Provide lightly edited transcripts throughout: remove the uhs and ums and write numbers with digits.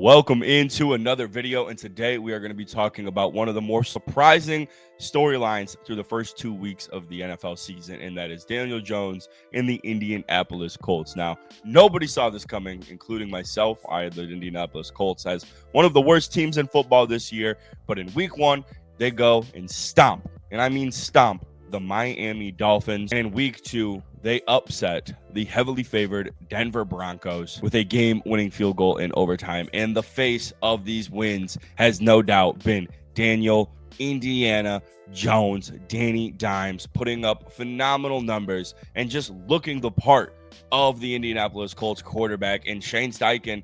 Welcome into another video, and today we are going to be talking about one of the more surprising storylines through the first 2 weeks of the NFL season, and that is Daniel Jones in the Indianapolis Colts. Now, nobody saw this coming, including myself. I had the Indianapolis Colts as one of the worst teams in football this year, but in week one, they go and stomp, and I mean stomp, the Miami Dolphins. And in week two, they upset the heavily favored Denver Broncos with a game-winning field goal in overtime. And the face of these wins has no doubt been Daniel Indiana Jones, Danny Dimes, putting up phenomenal numbers and just looking the part of the Indianapolis Colts quarterback. And Shane Steichen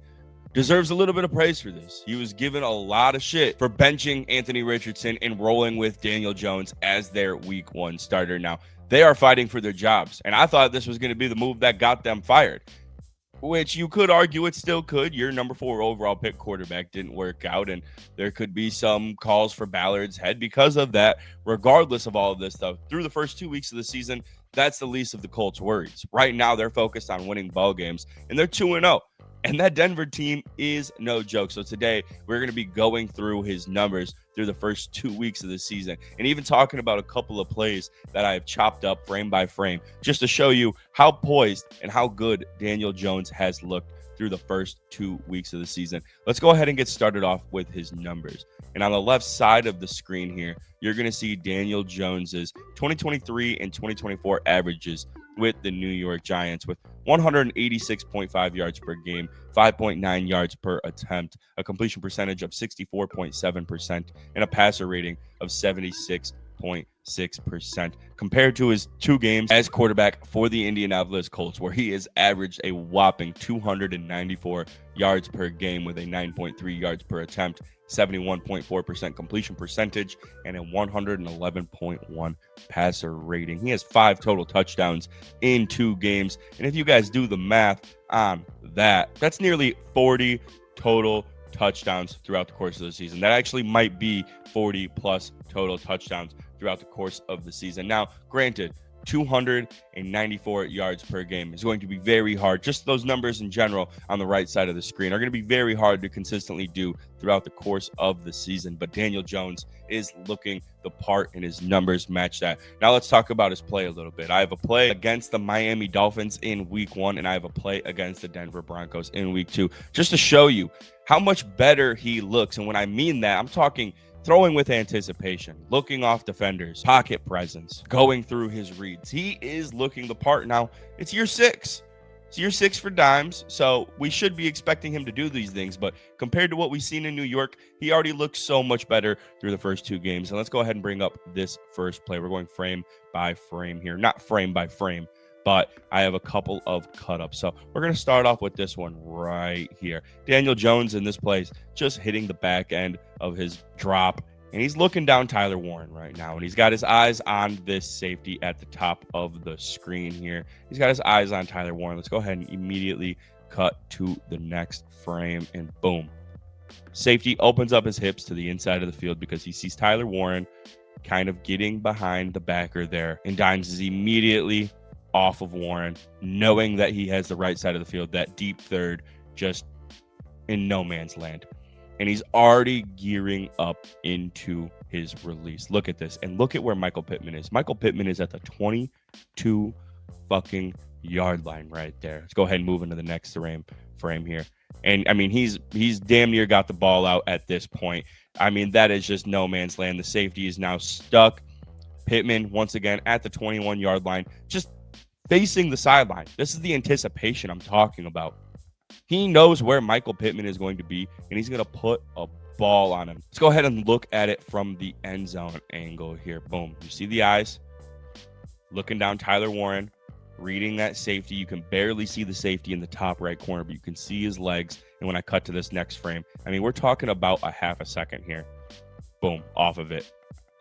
deserves a little bit of praise for this. He was given a lot of shit for benching Anthony Richardson and rolling with Daniel Jones as their week one starter. Now, they are fighting for their jobs, and I thought this was going to be the move that got them fired, which you could argue it still could. Your number 4 overall pick quarterback didn't work out, and there could be some calls for Ballard's head because of that. Regardless of all of this, though, through the first 2 weeks of the season, that's the least of the Colts' worries. Right now, they're focused on winning ball games, and they're 2-0. And that Denver team is no joke. So today, we're going to be going through his numbers through the first 2 weeks of the season and even talking about a couple of plays that I have chopped up frame by frame just to show you how poised and how good Daniel Jones has looked through the first 2 weeks of the season. Let's go ahead and get started off with his numbers. And on the left side of the screen here, you're going to see Daniel Jones's 2023 and 2024 averages with the New York Giants with 186.5 yards per game, 5.9 yards per attempt, a completion percentage of 64.7%, and a passer rating of 76.6%, compared to his 2 games as quarterback for the Indianapolis Colts, where he has averaged a whopping 294 yards per game with a 9.3 yards per attempt, 71.4% completion percentage, and a 111.1 passer rating. He has 5 total touchdowns in 2 games. And if you guys do the math on that, that's nearly 40 total touchdowns throughout the course of the season. That actually might be 40 plus total touchdowns throughout the course of the season. Now, granted, 294 yards per game is going to be very hard. Just those numbers in general on the right side of the screen are going to be very hard to consistently do throughout the course of the season. But Daniel Jones is looking the part, and his numbers match that. Now let's talk about his play a little bit. I have a play against the Miami Dolphins in week 1, and I have a play against the Denver Broncos in week 2, just to show you how much better he looks. And when I mean that, I'm talking throwing with anticipation, looking off defenders, pocket presence, going through his reads. He is looking the part. Now, it's year 6. It's year 6 for Dimes, so we should be expecting him to do these things. But compared to what we've seen in New York, he already looks so much better through the first 2 games. And let's go ahead and bring up this first play. We're going frame by frame here. Not frame by frame, but I have a couple of cut-ups. So we're going to start off with this one right here. Daniel Jones in this play just hitting the back end of his drop, and he's looking down Tyler Warren right now, and he's got his eyes on this safety at the top of the screen here. He's got his eyes on Tyler Warren. Let's go ahead and immediately cut to the next frame, and boom. Safety opens up his hips to the inside of the field because he sees Tyler Warren kind of getting behind the backer there, and Dimes is immediately off of Warren, knowing that he has the right side of the field, that deep third, just in no man's land. And he's already gearing up into his release. Look at this. And look at where Michael Pittman is. Michael Pittman is at the 22 fucking yard line right there. Let's go ahead and move into the next frame here. And I mean, he's damn near got the ball out at this point. I mean, that is just no man's land. The safety is now stuck. Pittman, once again, at the 21-yard line, just facing the sideline. This is the anticipation I'm talking about. He knows where Michael Pittman is going to be, and he's going to put a ball on him. Let's go ahead and look at it from the end zone angle here. Boom. You see the eyes looking down Tyler Warren, reading that safety. You can barely see the safety in the top right corner, but you can see his legs. And when I cut to this next frame, I mean, we're talking about a half a second here. Boom, off of it.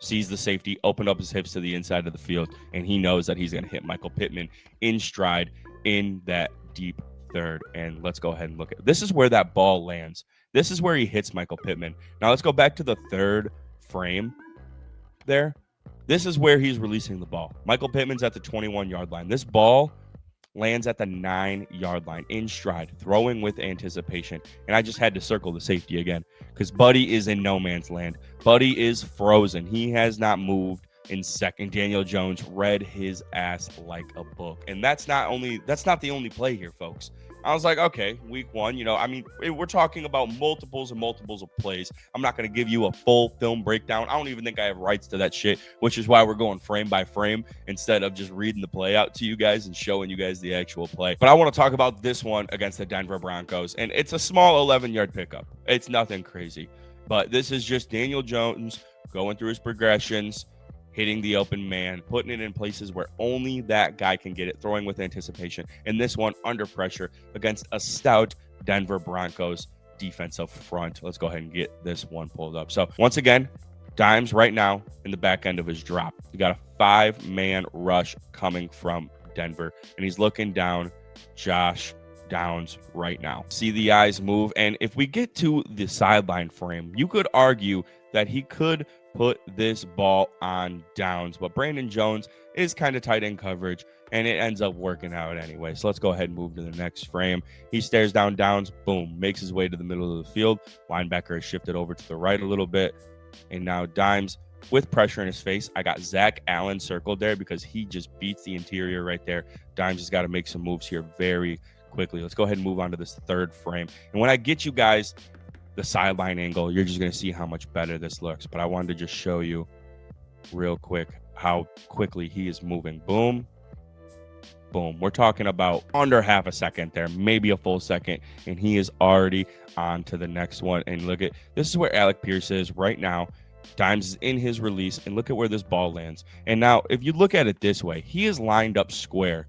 Sees the safety, opened up his hips to the inside of the field, and he knows that he's going to hit Michael Pittman in stride in that deep third. And let's go ahead and look at it. This is where that ball lands. This is where he hits Michael Pittman. Now let's go back to the third frame there. This is where he's releasing the ball. Michael Pittman's at the 21-yard line. This ball lands at the 9-yard line in stride, throwing with anticipation. And I just had to circle the safety again because Buddy is in no man's land. Buddy is frozen. He has not moved in second. Daniel Jones read his ass like a book. And that's not the only play here, folks. I was like, okay, week one, we're talking about multiples and multiples of plays. I'm not going to give you a full film breakdown. I don't even think I have rights to that shit, which is why we're going frame by frame instead of just reading the play out to you guys and showing you guys the actual play. But I want to talk about this one against the Denver Broncos, and it's a small 11-yard pickup. It's nothing crazy, but this is just Daniel Jones going through his progressions, hitting the open man, putting it in places where only that guy can get it, throwing with anticipation. And this one under pressure against a stout Denver Broncos defensive front. Let's go ahead and get this one pulled up. So once again, Dimes right now in the back end of his drop. You got a 5-man rush coming from Denver, and he's looking down Josh Downs right now. See the eyes move. And if we get to the sideline frame, you could argue that he could put this ball on Downs, but Brandon Jones is kind of tight in coverage, and it ends up working out anyway. So let's go ahead and move to the next frame. He stares down Downs, boom, makes his way to the middle of the field. Linebacker is shifted over to the right a little bit, and now Dimes with pressure in his face. I got Zach Allen circled there because he just beats the interior right there. Dimes has got to make some moves here very quickly. Let's go ahead and move on to this third frame. And when I get you guys the sideline angle, you're just going to see how much better this looks. But I wanted to just show you real quick how quickly he is moving. Boom, boom. We're talking about under half a second there, maybe a full second, and he is already on to the next one. And look at this is where Alec Pierce is right now. Dimes is in his release, and look at where this ball lands. And now, if you look at it this way, he is lined up square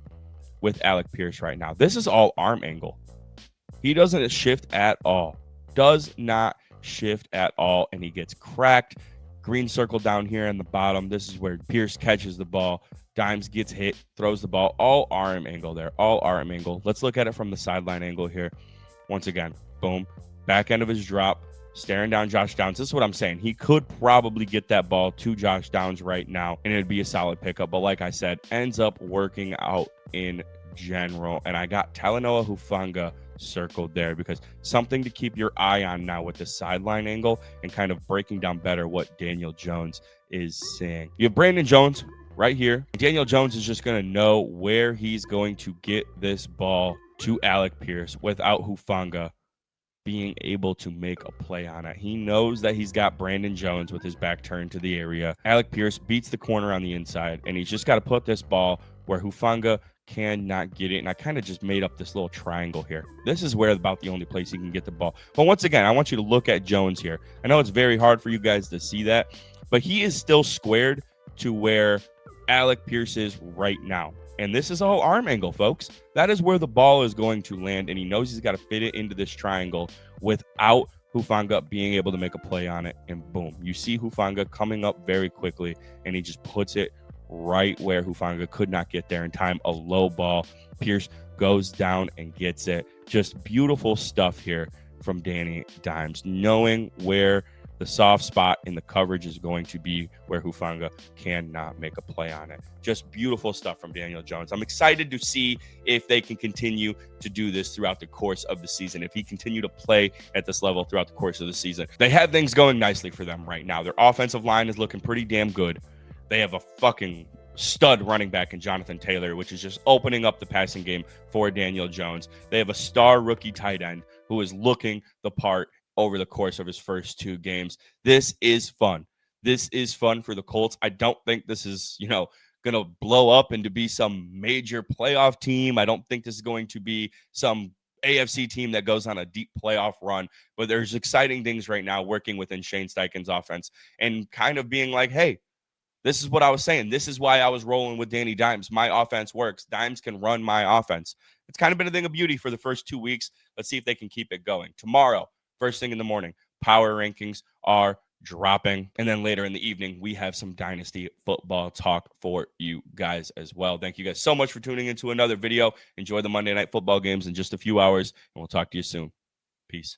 with Alec Pierce right now. This is all arm angle. He doesn't shift at all. Does not shift at all, and he gets cracked. Green circle down here in the bottom. This is where Pierce catches the ball. Dimes gets hit, throws the ball. All arm angle there. All arm angle. Let's look at it from the sideline angle here. Once again, boom. Back end of his drop. Staring down Josh Downs. This is what I'm saying. He could probably get that ball to Josh Downs right now, and it'd be a solid pickup. But like I said, ends up working out in general. And I got Talanoa Hufanga circled there because something to keep your eye on now with the sideline angle and kind of breaking down better what Daniel Jones is saying. You have Brandon Jones right here. Daniel Jones is just going to know where he's going to get this ball to Alec Pierce without Hufanga being able to make a play on it. He knows that he's got Brandon Jones with his back turned to the area. Alec Pierce beats the corner on the inside, and he's just got to put this ball where Hufanga cannot get it. And I kind of just made up this little triangle here. This is where about the only place he can get the ball. But once again, I want you to look at Jones here. I know it's very hard for you guys to see that, but he is still squared to where Alec Pierce is right now. And this is all arm angle, folks. That is where the ball is going to land, and he knows he's got to fit it into this triangle without Hufanga being able to make a play on it. And boom, you see Hufanga coming up very quickly, and he just puts it right where Hufanga could not get there in time. A low ball. Pierce goes down and gets it. Just beautiful stuff here from Danny Dimes, knowing where the soft spot in the coverage is going to be where Hufanga cannot make a play on it. Just beautiful stuff from Daniel Jones. I'm excited to see if they can continue to do this throughout the course of the season. If he continue to play at this level throughout the course of the season. They have things going nicely for them right now. Their offensive line is looking pretty damn good. They have a fucking stud running back in Jonathan Taylor, which is just opening up the passing game for Daniel Jones. They have a star rookie tight end who is looking the part over the course of his first 2 games. This is fun. This is fun for the Colts. I don't think this is, going to blow up into be some major playoff team. I don't think this is going to be some AFC team that goes on a deep playoff run, but there's exciting things right now working within Shane Steichen's offense and kind of being like, hey, this is what I was saying. This is why I was rolling with Danny Dimes. My offense works. Dimes can run my offense. It's kind of been a thing of beauty for the first 2 weeks. Let's see if they can keep it going. Tomorrow, first thing in the morning, power rankings are dropping. And then later in the evening, we have some dynasty football talk for you guys as well. Thank you guys so much for tuning into another video. Enjoy the Monday Night Football games in just a few hours, and we'll talk to you soon. Peace.